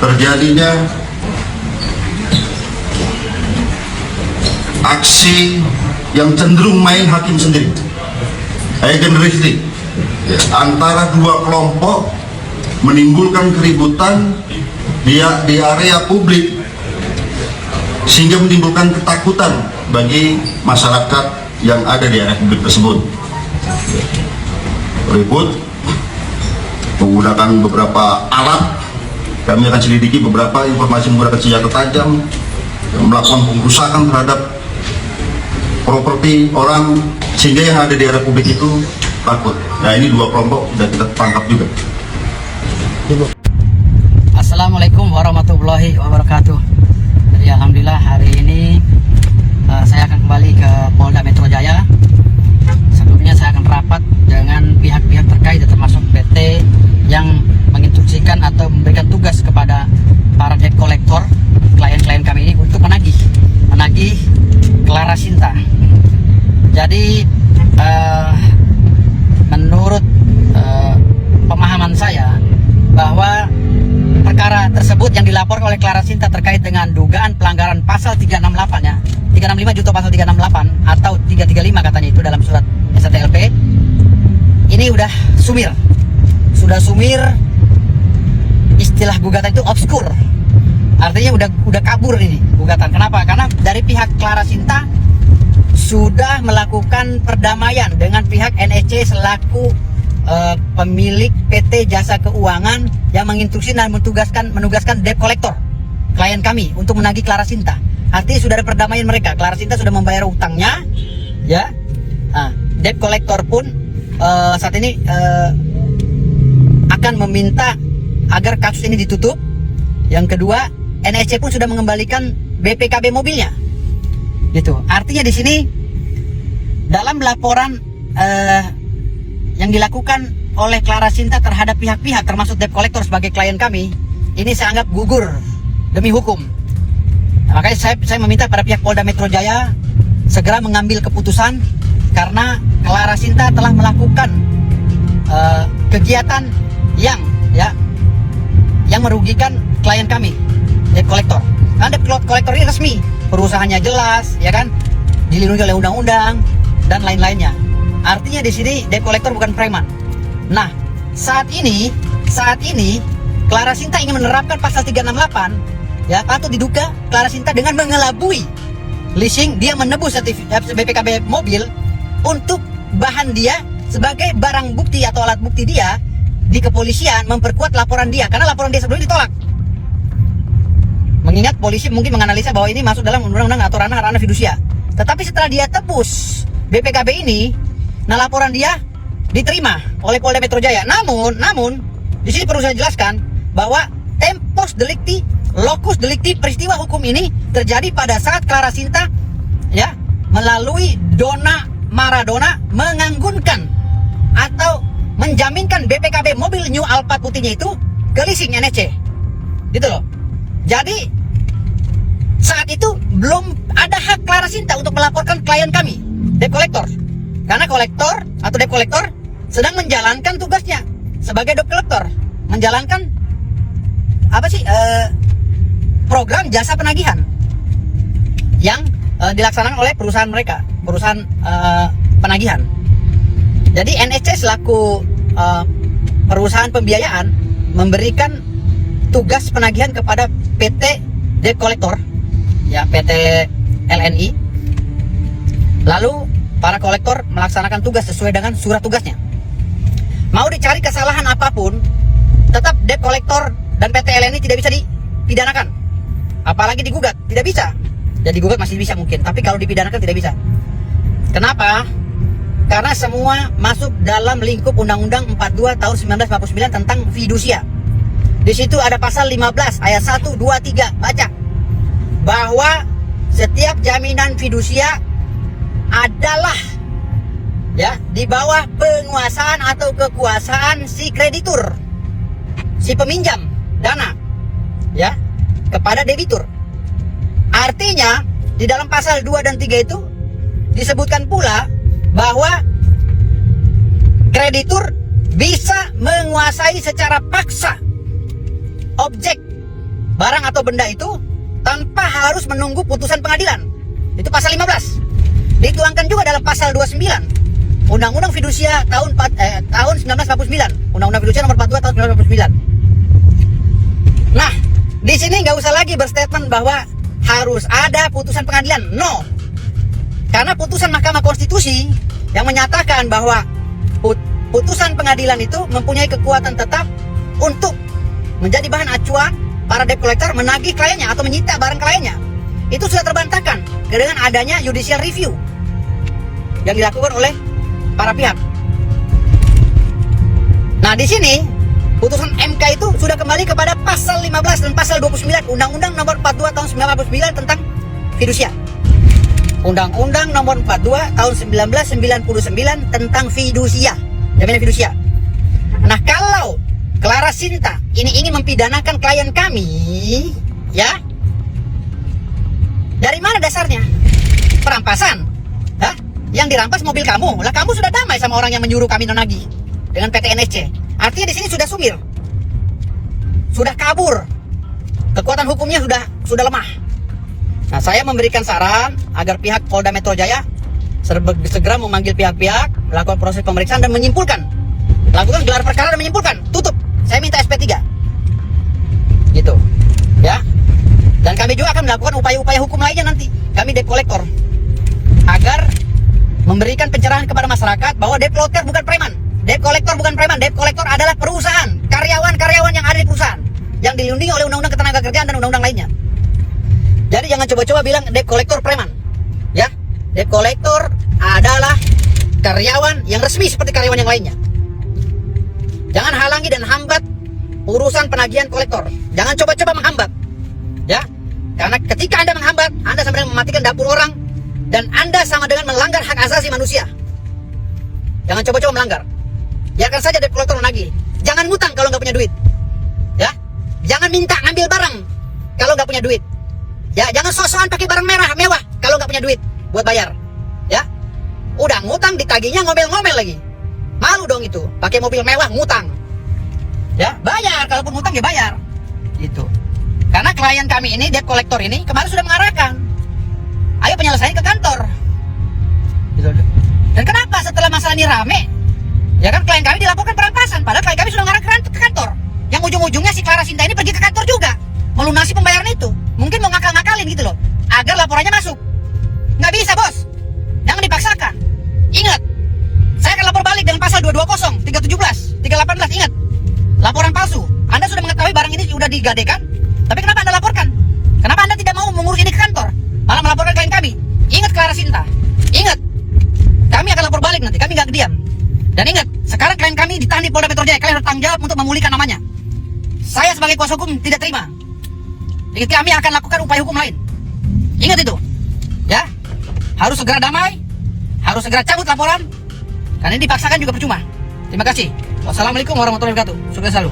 terjadinya aksi yang cenderung main hakim sendiri, agency, antara dua kelompok menimbulkan keributan di area publik sehingga menimbulkan ketakutan bagi masyarakat yang ada di area publik tersebut. Ribut menggunakan beberapa alat, kami akan selidiki beberapa informasi menggunakan senjata tajam, melakukan pengrusakan terhadap properti orang sehingga yang ada di area publik itu takut. Nah, ini dua kelompok sudah kita tangkap juga. Assalamualaikum warahmatullahi wabarakatuh. Jadi alhamdulillah hari ini saya akan kembali ke Polda Metro Jaya. Sebelumnya saya akan rapat dengan pihak-pihak terkait termasuk PT yang menginstruksikan atau memberikan tugas kepada para debt collector, klien-klien kami ini untuk menagih Clara Sinta. Jadi menurut pemahaman saya bahwa perkara tersebut yang dilaporkan oleh Clara Sinta terkait dengan dugaan pelanggaran pasal 368 ya, 365 junto pasal 368 atau 335 katanya itu dalam surat STLP. Ini sudah sumir, istilah gugatan itu obskur. Artinya udah kabur ini gugatan. Kenapa? Karena dari pihak Clara Sinta sudah melakukan perdamaian dengan pihak NSC selaku pemilik PT Jasa Keuangan yang menginstruksi dan menugaskan debt collector klien kami untuk menagih Clara Sinta. Artinya sudah ada perdamaian mereka. Clara Sinta sudah membayar utangnya, ya. Debt collector pun saat ini akan meminta agar kasus ini ditutup. Yang kedua, NSC pun sudah mengembalikan BPKB mobilnya. Gitu. Artinya di sini dalam laporan yang dilakukan oleh Clara Sinta terhadap pihak-pihak termasuk debt collector sebagai klien kami, ini saya anggap gugur demi hukum. Nah, makanya saya meminta pada pihak Polda Metro Jaya segera mengambil keputusan karena Clara Sinta telah melakukan kegiatan yang merugikan klien kami, debt collector. Karena debt collector ini resmi, perusahaannya jelas, ya kan, dilindungi oleh undang-undang dan lain-lainnya. Artinya di sini debt collector bukan preman. Nah, saat ini Clara Sinta ingin menerapkan pasal 368, ya, patut diduga Clara Sinta dengan mengelabui leasing, dia menebus BPKB mobil untuk bahan dia sebagai barang bukti atau alat bukti dia di kepolisian, memperkuat laporan dia karena laporan dia sebelumnya ditolak. Mengingat polisi mungkin menganalisa bahwa ini masuk dalam undang-undang atau ranah fidusia. Tetapi setelah dia tebus BPKB ini, nah laporan dia diterima oleh Polda Metro Jaya. Namun di sini perlu saya jelaskan bahwa tempus delicti, locus delicti, peristiwa hukum ini terjadi pada saat Clara Sinta, ya, melalui dona Maradona menganggunkan atau menjaminkan BPKB mobil New Alphard putihnya itu ke leasing NSC. Gitu loh. Jadi saat itu belum ada hak Clara Sinta untuk melaporkan klien kami, debt collector. Karena kolektor atau debt collector sedang menjalankan tugasnya sebagai debt collector, menjalankan program jasa penagihan yang dilaksanakan oleh perusahaan mereka, perusahaan penagihan. Jadi NSC selaku perusahaan pembiayaan memberikan tugas penagihan kepada PT debt collector, ya, PT LNI. Lalu para kolektor melaksanakan tugas sesuai dengan surat tugasnya. Mau dicari kesalahan apapun, tetap debt collector dan PT LNI tidak bisa dipidanakan. Apalagi digugat, tidak bisa. Ya digugat masih bisa mungkin, tapi kalau dipidanakan tidak bisa. Kenapa? Karena semua masuk dalam lingkup Undang-Undang 42 tahun 1949 tentang fidusia. Di situ ada pasal 15 ayat 1, 2, 3, baca. Bahwa setiap jaminan fidusia adalah, ya, di bawah penguasaan atau kekuasaan si kreditur, si peminjam dana, ya, kepada debitur. Artinya di dalam pasal 2 dan 3 itu disebutkan pula bahwa kreditur bisa menguasai secara paksa objek barang atau benda itu tanpa harus menunggu putusan pengadilan. Itu pasal 15. Dituangkan juga dalam pasal 29 Undang-Undang Fidusia tahun 1949, Undang-Undang Fidusia nomor 42 tahun 1949. Nah, di sini nggak usah lagi berstatement bahwa harus ada putusan pengadilan. No. Karena putusan Mahkamah Konstitusi yang menyatakan bahwa putusan pengadilan itu mempunyai kekuatan tetap untuk menjadi bahan acuan para debt collector menagih kliennya atau menyita barang kliennya. Itu sudah terbantahkan dengan adanya judicial review yang dilakukan oleh para pihak. Nah, di sini putusan MK itu sudah kembali kepada pasal 15 dan pasal 29 Undang-Undang nomor 42 tahun 1949 tentang fidusia. Undang-Undang nomor 42 tahun 1999 tentang fidusia, jaminan fidusia. Nah, kalau Clara Sinta ini ingin mempidanakan klien kami, ya, dari mana dasarnya? Perampasan. Hah? Yang dirampas mobil kamu. Lah kamu sudah damai sama orang yang menyuruh kami nagih dengan PT NSC. Artinya di sini sudah sumir. Sudah kabur. Kekuatan hukumnya sudah lemah. Nah, saya memberikan saran agar pihak Polda Metro Jaya segera memanggil pihak-pihak, melakukan proses pemeriksaan dan menyimpulkan. Lakukan gelar perkara dan menyimpulkan. Tutup. Saya minta SP3. Gitu. Ya. Dan kami juga akan melakukan upaya-upaya hukum lainnya nanti. Kami debt collector. Agar memberikan pencerahan kepada masyarakat bahwa debt collector bukan preman. Debt collector bukan preman. Debt collector adalah perusahaan. Karyawan-karyawan yang ada di perusahaan. Yang dilindungi oleh Undang-Undang Ketenagakerjaan dan Undang-Undang lainnya. Jadi jangan coba-coba bilang debt collector preman. Ya. Debt collector adalah karyawan yang resmi seperti karyawan yang lainnya. Jangan halangi dan hambat urusan penagihan kolektor. Jangan coba-coba menghambat. Ya. Karena ketika Anda menghambat, Anda sama dengan mematikan dapur orang dan Anda sama dengan melanggar hak asasi manusia. Jangan coba-coba melanggar. Biarkan saja debt collector menagih. Jangan ngutang kalau nggak punya duit. Ya. Jangan minta ngambil barang kalau nggak punya duit. Ya, jangan sok-sokan pakai barang mewah kalau nggak punya duit buat bayar. Ya. Udah ngutang ditagihnya ngomel-ngomel lagi. Malu dong itu, pakai mobil mewah ngutang. Ya, bayar, kalaupun ngutang ya bayar. Gitu. Karena klien kami ini, debt collector ini kemarin sudah mengarahkan, ayo penyelesaian ke kantor. Gitu. Dan kenapa setelah masalah ini rame? Ya kan klien kami dilaporkan perampasan, padahal klien kami sudah mengarahkan ke kantor. Yang ujung-ujungnya si Clara Sinta ini pergi ke kantor juga, melunasi pembayaran itu. Mungkin mau ngakal-ngakalin gitu loh, agar laporannya masuk. Nggak bisa, bos. Jangan dipaksakan. Ingat, saya akan lapor balik dengan pasal 220, 317, 318. Ingat, laporan palsu. Anda sudah mengetahui barang ini sudah digadekan, tapi kenapa Anda laporkan? Kenapa Anda tidak mau mengurus ini ke kantor, malah melaporkan klien kami? Ingat Clara Sinta, ingat, kami akan lapor balik nanti, kami nggak diam. Dan ingat, sekarang klien kami ditahan di Polda Metro Jaya. Kalian harus tanggung jawab untuk memulihkan namanya. Saya sebagai kuasa hukum tidak terima. Jadi kami akan lakukan upaya hukum lain. Ingat itu, ya. Harus segera damai, harus segera cabut laporan. Karena ini dipaksakan juga percuma. Terima kasih. Wassalamualaikum warahmatullahi wabarakatuh. Sukses selalu.